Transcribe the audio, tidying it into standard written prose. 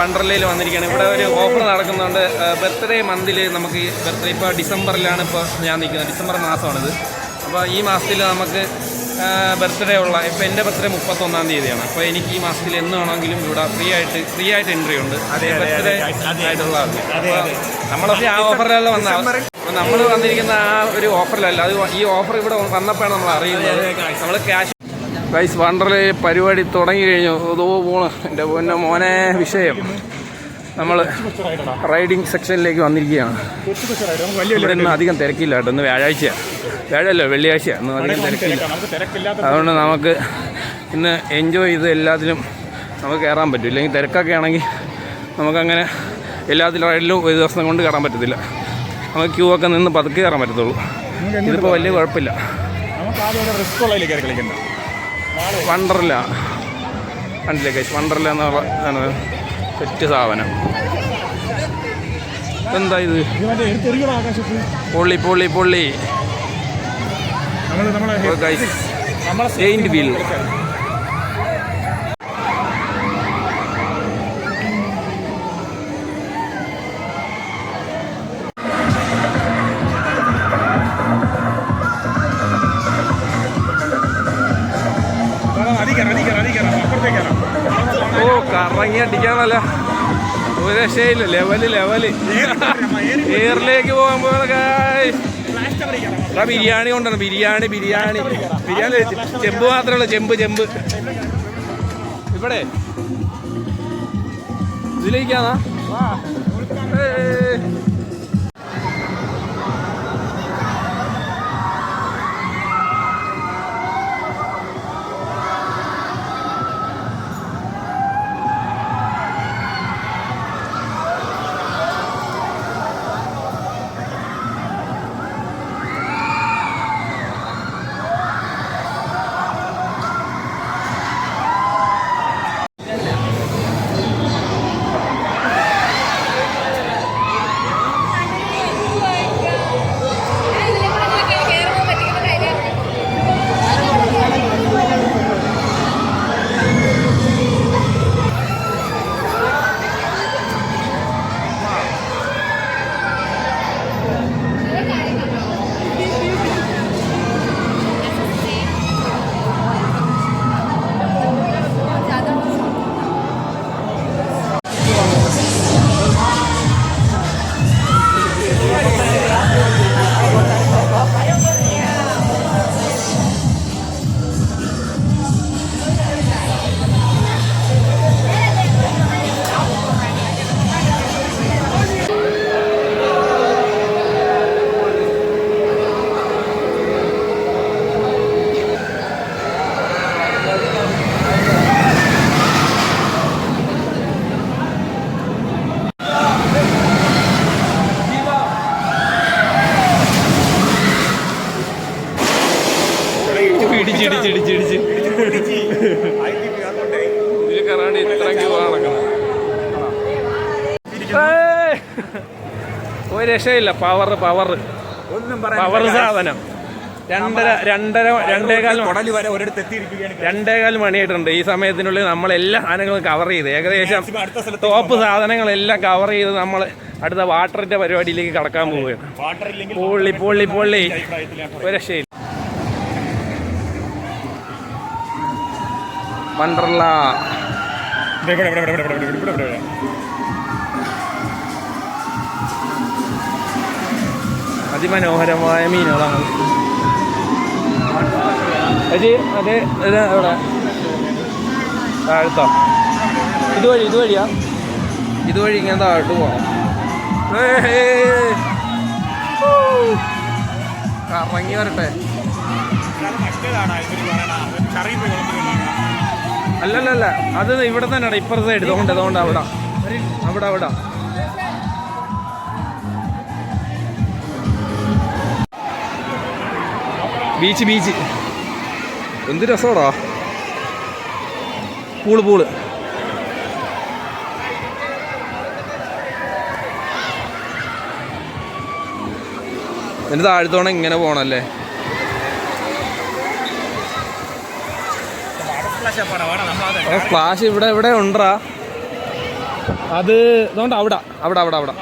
വണ്ടർലയിൽ വന്നിരിക്കുകയാണ്. ഇവിടെ ഒരു ഓഫർ നടക്കുന്നുണ്ട്. ബർത്ത്ഡേ മന്തിൽ നമുക്ക് ബർത്ത്ഡേ ഇപ്പോൾ ഡിസംബറിലാണ് ഇപ്പോൾ ഞാൻ നിൽക്കുന്നത്. ഡിസംബർ മാസമാണിത്. അപ്പോൾ ഈ മാസത്തിൽ നമുക്ക് ബർത്ത്ഡേ ഉള്ള ഇപ്പോൾ എൻ്റെ ബർത്ത്ഡേ 31-ാം തീയതിയാണ്. അപ്പോൾ എനിക്ക് ഈ മാസത്തിൽ എന്ന് വേണമെങ്കിലും ഇവിടെ ഫ്രീ ആയിട്ട് എൻട്രി ഉണ്ട്. അതേ ബർത്ത്ഡേ ആയിട്ടുള്ള അപ്പോൾ നമ്മളൊക്കെ ആ ഓഫറിലല്ല വന്നാൽ നമ്മൾ വന്നിരിക്കുന്ന ആ ഒരു ഓഫറിലല്ല. അത് ഈ ഓഫർ ഇവിടെ വന്നപ്പോഴാണ് നമ്മൾ അറിയുന്നത്. നമ്മൾ ക്യാഷ് ഗൈസ് വണ്ടർലേ പരിപാടി തുടങ്ങി കഴിഞ്ഞു. അതോ പോണ് എൻ്റെ മോനെ വിഷയം. നമ്മൾ റൈഡിങ് സെക്ഷനിലേക്ക് വന്നിരിക്കുകയാണ്. ഇവിടെ ഇന്ന് അധികം തിരക്കില്ല കേട്ടോ. ഇന്ന് വെള്ളിയാഴ്ചയാണ്. ഇന്ന് അധികം തിരക്കില്ല. അതുകൊണ്ട് നമുക്ക് ഇന്ന് എൻജോയ് ചെയ്ത് എല്ലാത്തിലും നമുക്ക് കയറാൻ പറ്റും. ഇല്ലെങ്കിൽ തിരക്കൊക്കെ ആണെങ്കിൽ നമുക്കങ്ങനെ എല്ലാത്തിലും റൈഡിലും ഒരു ദിവസം കൊണ്ട് കയറാൻ പറ്റത്തില്ല. നമുക്ക് ക്യൂ ഒക്കെ നിന്ന് പതുക്കെ കയറാൻ പറ്റത്തുള്ളൂ. ഇതിപ്പോൾ വലിയ കുഴപ്പമില്ല. വണ്ടർല കണ്ടില്ലേ ഗൈസ്? വണ്ടർല എന്നുള്ള സെറ്റ് സാധനം. എന്താ ഇത്? പൊള്ളി ഗൈസ്. Giant wheel. ഓ കറങ്ങി അടിക്കാന്നല്ല ഒരു രക്ഷയില്ല. ലെവല് എയറിലേക്ക് പോകുമ്പോൾ ബിരിയാണി കൊണ്ടാണ്. ബിരിയാണി ചെമ്പ് മാത്രമേ ഉള്ളൂ. ചെമ്പ് ഇവിടെ ഇതിലേക്കാന്നാ. ഒരു രക്ഷയില്ല. പവർ സാധനം. 2:15 മണിയായിട്ടുണ്ട്. ഈ സമയത്തിനുള്ളിൽ നമ്മളെല്ലാ സാധനങ്ങളും കവർ ചെയ്ത് ഏകദേശം ടോപ്പ് സാധനങ്ങളെല്ലാം കവർ ചെയ്ത് നമ്മൾ അടുത്ത വാട്ടറിന്റെ പരിപാടിയിലേക്ക് കടക്കാൻ പോവുകയാണ്. പൊള്ളി ഒരു രക്ഷയില്ല. വണ്ടർല അതിമനോഹരമായ മീനുകളാണ്. അതെ അവിടെ താഴ്ത്താ. ഇതുവഴി ഇങ്ങനെ താഴ്ത്തു പോകണം. കറങ്ങി വരട്ടെ. അല്ലല്ല അത് ഇവിടെ തന്നെയാണ്. ഇപ്പുറത്തെ സൈഡ്. അതുകൊണ്ട് അവിടെ ബീച്ച് എന്ത് രസമാടാ. പൂള് എന്നിട്ട് താഴ്ത്തോണം ഇങ്ങനെ പോകണല്ലേ. ഫ്ലാഷ് ഇവിടെ ഉണ്ടാ. അത് അതുകൊണ്ട് അവിടെ അവിടെ അവിടെ അവിടെ